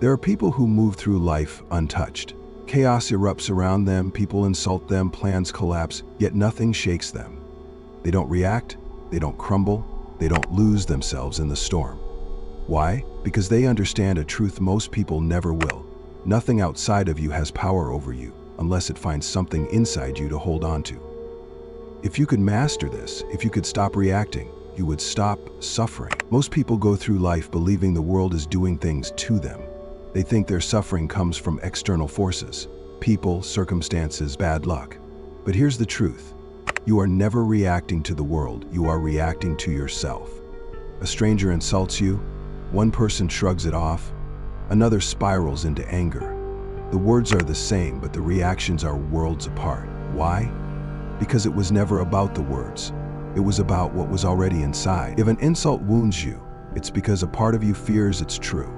There are people who move through life untouched. Chaos erupts around them, people insult them, plans collapse, yet nothing shakes them. They don't react, they don't crumble, they don't lose themselves in the storm. Why? Because they understand a truth most people never will. Nothing outside of you has power over you, unless it finds something inside you to hold on to. If you could master this, if you could stop reacting, you would stop suffering. Most people go through life believing the world is doing things to them. They think their suffering comes from external forces, people, circumstances, bad luck. But here's the truth. You are never reacting to the world, you are reacting to yourself. A stranger insults you, one person shrugs it off, another spirals into anger. The words are the same, but the reactions are worlds apart. Why? Because it was never about the words. It was about what was already inside. If an insult wounds you, it's because a part of you fears it's true.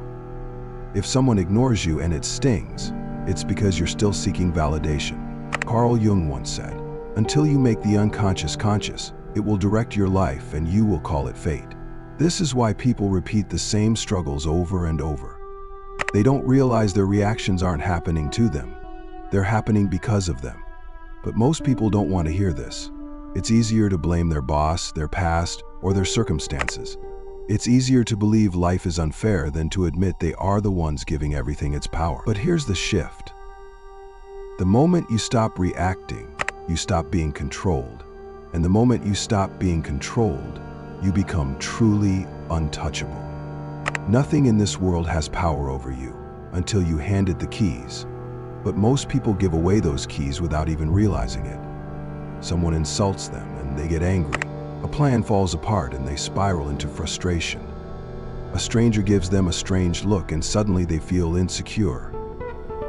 If someone ignores you and it stings, it's because you're still seeking validation. Carl Jung once said, "Until you make the unconscious conscious, it will direct your life and you will call it fate." This is why people repeat the same struggles over and over. They don't realize their reactions aren't happening to them. They're happening because of them. But most people don't want to hear this. It's easier to blame their boss, their past, or their circumstances. It's easier to believe life is unfair than to admit they are the ones giving everything its power. But here's the shift. The moment you stop reacting, you stop being controlled. And the moment you stop being controlled, you become truly untouchable. Nothing in this world has power over you until you hand it the keys. But most people give away those keys without even realizing it. Someone insults them and they get angry. A plan falls apart and they spiral into frustration. A stranger gives them a strange look and suddenly they feel insecure.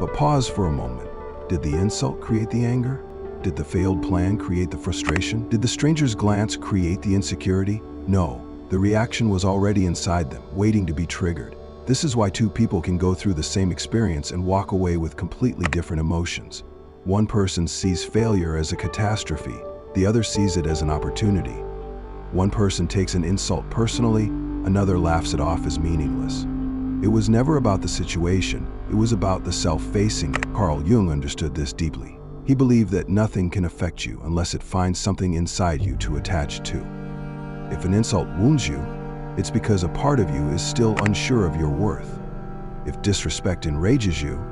But pause for a moment. Did the insult create the anger? Did the failed plan create the frustration? Did the stranger's glance create the insecurity? No. The reaction was already inside them, waiting to be triggered. This is why two people can go through the same experience and walk away with completely different emotions. One person sees failure as a catastrophe, the other sees it as an opportunity. One person takes an insult personally, another laughs it off as meaningless. It was never about the situation, it was about the self facing it. Carl Jung understood this deeply. He believed that nothing can affect you unless it finds something inside you to attach to. If an insult wounds you, it's because a part of you is still unsure of your worth. If disrespect enrages you,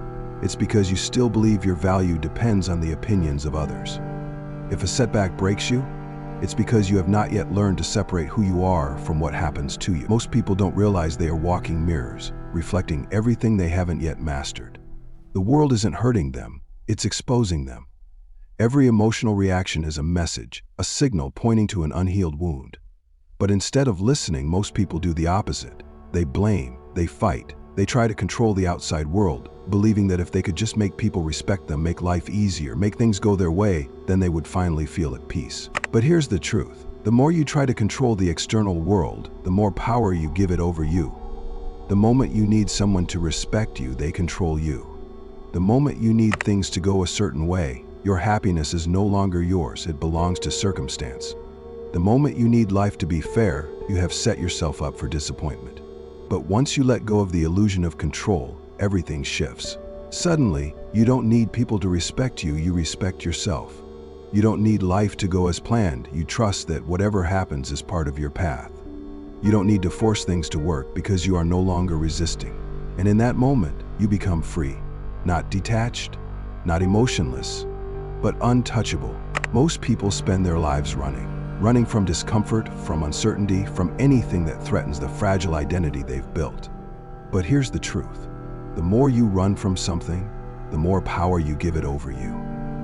it's because you still believe your value depends on the opinions of others. If a setback breaks you, it's because you have not yet learned to separate who you are from what happens to you. Most people don't realize they are walking mirrors, reflecting everything they haven't yet mastered. The world isn't hurting them, it's exposing them. Every emotional reaction is a message, a signal pointing to an unhealed wound. But instead of listening, most people do the opposite. They blame, they fight, they try to control the outside world, believing that if they could just make people respect them, make life easier, make things go their way, then they would finally feel at peace. But here's the truth. The more you try to control the external world, the more power you give it over you. The moment you need someone to respect you, they control you. The moment you need things to go a certain way, your happiness is no longer yours, it belongs to circumstance. The moment you need life to be fair, you have set yourself up for disappointment. But once you let go of the illusion of control, everything shifts. Suddenly, you don't need people to respect you, you respect yourself. You don't need life to go as planned, you trust that whatever happens is part of your path. You don't need to force things to work because you are no longer resisting. And in that moment, you become free. Not detached, not emotionless, but untouchable. Most people spend their lives running from discomfort, from uncertainty, from anything that threatens the fragile identity they've built. But here's the truth. The more you run from something, the more power you give it over you.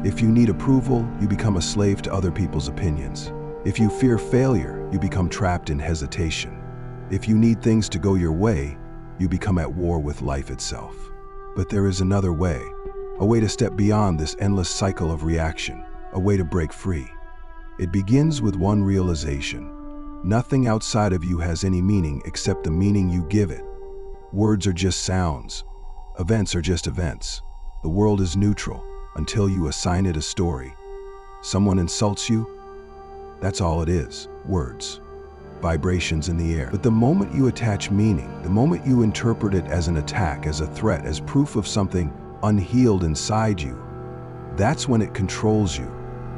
If you need approval, you become a slave to other people's opinions. If you fear failure, you become trapped in hesitation. If you need things to go your way, you become at war with life itself. But there is another way, a way to step beyond this endless cycle of reaction, a way to break free. It begins with one realization. Nothing outside of you has any meaning except the meaning you give it. Words are just sounds. Events are just events. The world is neutral until you assign it a story. Someone insults you, that's all it is, words. vibrations in the air. But the moment you attach meaning, the moment you interpret it as an attack, as a threat, as proof of something unhealed inside you, that's when it controls you.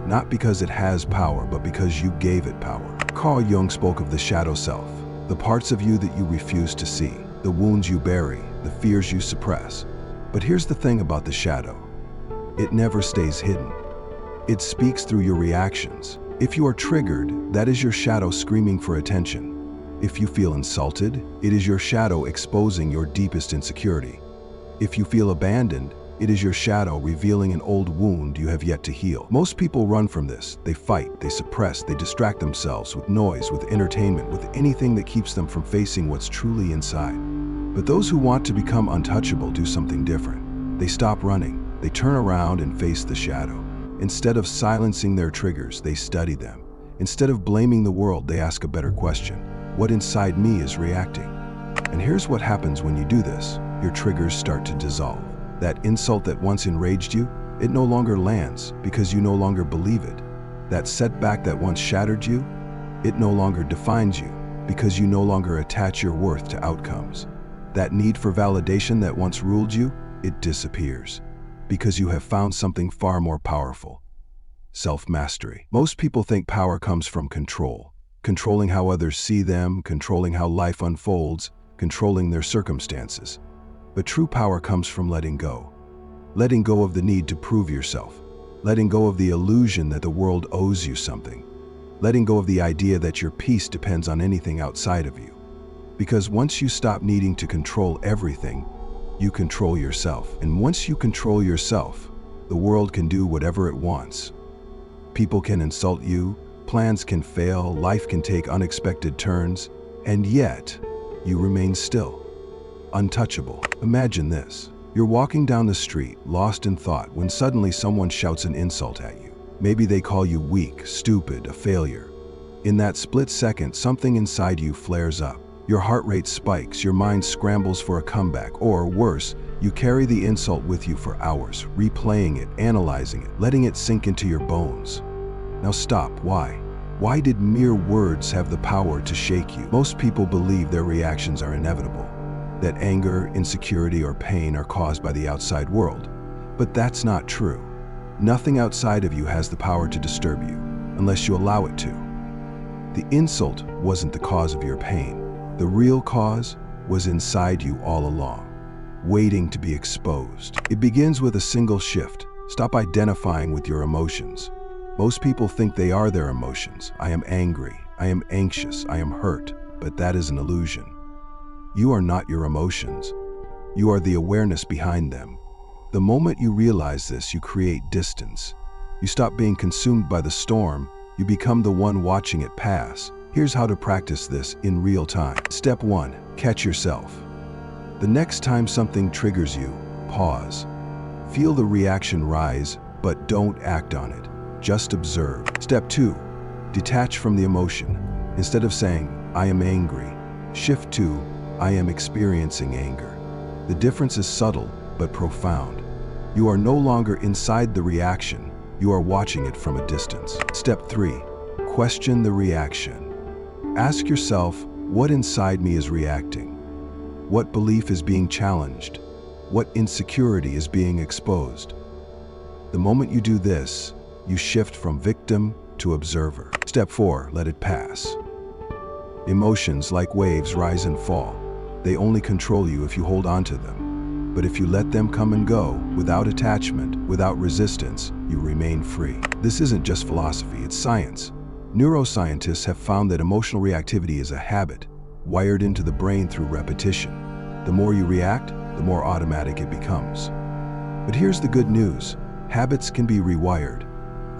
Not because it has power, but because you gave it power. Carl Jung spoke of the shadow self, the parts of you that you refuse to see, the wounds you bury, the fears you suppress. But here's the thing about the shadow. It never stays hidden. It speaks through your reactions. If you are triggered, that is your shadow screaming for attention. If you feel insulted, it is your shadow exposing your deepest insecurity. If you feel abandoned, it is your shadow revealing an old wound you have yet to heal. Most people run from this. They fight, they suppress, they distract themselves with noise, with entertainment, with anything that keeps them from facing what's truly inside. But those who want to become untouchable do something different. They stop running. They turn around and face the shadow. Instead of silencing their triggers, they study them. Instead of blaming the world, they ask a better question. What inside me is reacting? And here's what happens when you do this. Your triggers start to dissolve. That insult that once enraged you, it no longer lands because you no longer believe it. That setback that once shattered you, it no longer defines you because you no longer attach your worth to outcomes. That need for validation that once ruled you, it disappears because you have found something far more powerful: self-mastery. Most people think power comes from control, controlling how others see them, controlling how life unfolds, controlling their circumstances. But true power comes from letting go. Letting go of the need to prove yourself. Letting go of the illusion that the world owes you something. Letting go of the idea that your peace depends on anything outside of you. Because once you stop needing to control everything, you control yourself. And once you control yourself, the world can do whatever it wants. People can insult you, plans can fail, life can take unexpected turns, and yet you remain still. Untouchable. Imagine this. You're walking down the street, lost in thought, when suddenly someone shouts an insult at you. Maybe they call you weak, stupid, a failure. In that split second, something inside you flares up. Your heart rate spikes, your mind scrambles for a comeback, or worse, you carry the insult with you for hours, replaying it, analyzing it, letting it sink into your bones. Now stop. Why? Why did mere words have the power to shake you? Most people believe their reactions are inevitable, that anger, insecurity, or pain are caused by the outside world. But that's not true. Nothing outside of you has the power to disturb you, unless you allow it to. The insult wasn't the cause of your pain. The real cause was inside you all along, waiting to be exposed. It begins with a single shift. Stop identifying with your emotions. Most people think they are their emotions. I am angry, I am anxious, I am hurt, but that is an illusion. You are not your emotions. You are the awareness behind them. The moment you realize this, you create distance. You stop being consumed by the storm. You become the one watching it pass. Here's how to practice this in real time. Step 1. Catch yourself. The next time something triggers you, pause. Feel the reaction rise, but don't act on it. Just observe. Step 2. Detach from the emotion. Instead of saying, I am angry, shift to, I am experiencing anger. The difference is subtle, but profound. You are no longer inside the reaction. You are watching it from a distance. Step 3. Question the reaction. Ask yourself, what inside me is reacting? What belief is being challenged? What insecurity is being exposed? The moment you do this, you shift from victim to observer. Step 4. Let it pass. Emotions, like waves, rise and fall. They only control you if you hold on to them. But if you let them come and go, without attachment, without resistance, you remain free. This isn't just philosophy, it's science. Neuroscientists have found that emotional reactivity is a habit, wired into the brain through repetition. The more you react, the more automatic it becomes. But here's the good news. Habits can be rewired.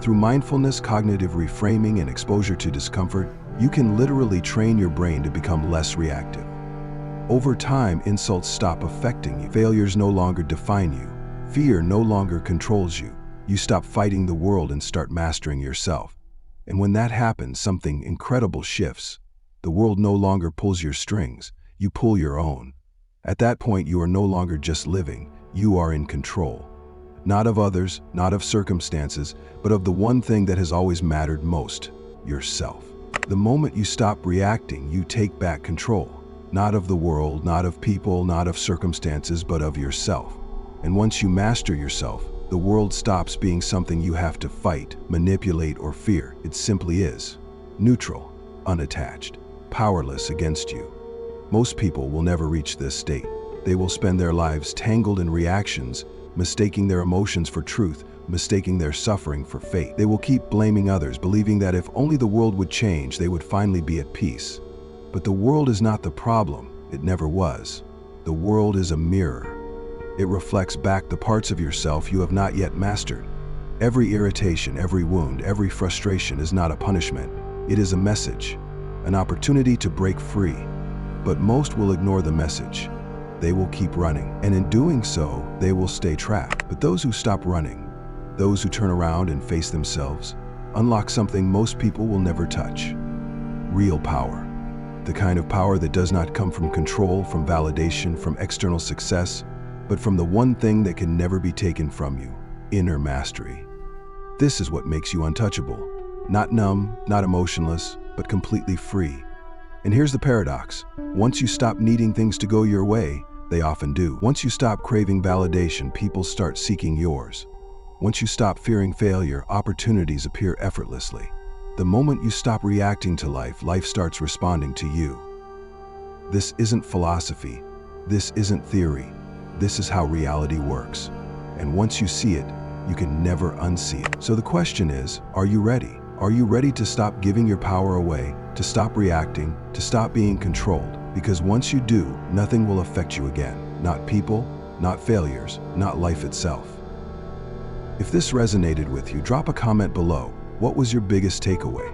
Through mindfulness, cognitive reframing, and exposure to discomfort, you can literally train your brain to become less reactive. Over time, insults stop affecting you. Failures no longer define you. Fear no longer controls you. You stop fighting the world and start mastering yourself. And when that happens, something incredible shifts. The world no longer pulls your strings. You pull your own. At that point, you are no longer just living. You are in control. Not of others, not of circumstances, but of the one thing that has always mattered most: yourself. The moment you stop reacting, you take back control. Not of the world, not of people, not of circumstances, but of yourself. And once you master yourself, the world stops being something you have to fight, manipulate, or fear. It simply is. Neutral, unattached, powerless against you. Most people will never reach this state. They will spend their lives tangled in reactions, mistaking their emotions for truth, mistaking their suffering for fate. They will keep blaming others, believing that if only the world would change, they would finally be at peace. But the world is not the problem. It never was. The world is a mirror. It reflects back the parts of yourself you have not yet mastered. Every irritation, every wound, every frustration is not a punishment. It is a message, an opportunity to break free. But most will ignore the message. They will keep running, and in doing so, they will stay trapped. But those who stop running, those who turn around and face themselves, unlock something most people will never touch. Real power. The kind of power that does not come from control, from validation, from external success, but from the one thing that can never be taken from you: inner mastery. This is what makes you untouchable. Not numb, not emotionless, but completely free. And here's the paradox. Once you stop needing things to go your way, they often do. Once you stop craving validation, people start seeking yours. Once you stop fearing failure, opportunities appear effortlessly. The moment you stop reacting to life, life starts responding to you. This isn't philosophy. This isn't theory. This is how reality works. And once you see it, you can never unsee it. So the question is, are you ready? Are you ready to stop giving your power away, to stop reacting, to stop being controlled? Because once you do, nothing will affect you again. Not people, not failures, not life itself. If this resonated with you, drop a comment below. What was your biggest takeaway?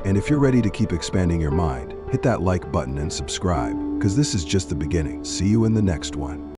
And if you're ready to keep expanding your mind, hit that like button and subscribe, because this is just the beginning. See you in the next one.